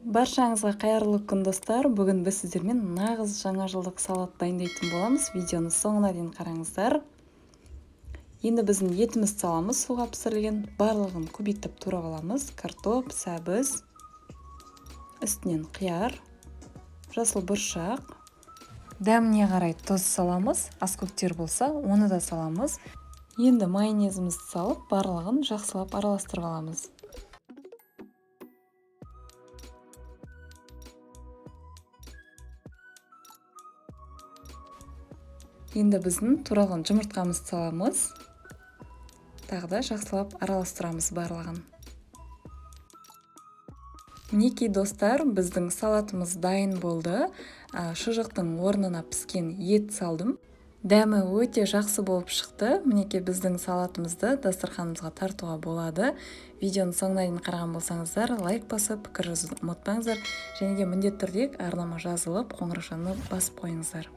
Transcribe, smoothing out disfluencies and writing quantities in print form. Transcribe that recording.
Баршаңызға қайырлы күн достар. Бүгін біз сіздермен нағыз жаңа жылдық салат дайындайтын боламыз. Видеоны соңына дейін қараңыздар. Енді біздің етіміз саламыз, суға пісірілген. Барлығын көбейтіп турап аламыз. Картоп, сәбіз, үстінен қияр, жасыл бұршақ. Дәміне қарай тұз саламыз. Аскөктер болса, оны да саламыз. Енді майонезімізді салып, барлығын жақсылап араластырып аламыз. Енді біздің туралған жұмыртқамызды саламыз. Тағы да жақсылап араластырамыз барлығын. Мінекей достар, біздің салатымыз дайын болды. Шұжықтың орнына піскен ет салдым. Дәмі өте жақсы болып шықты. Мінекей біздің салатымызды дастарханымызға тартуға болады. Видеоны соңына дейін қараған болсаңыздар, лайк басып, пікір жазуды ұмытпаңыздар. Және де міндетті түрде арнама жазылып, қоңыраушаны басып қойыңыздар.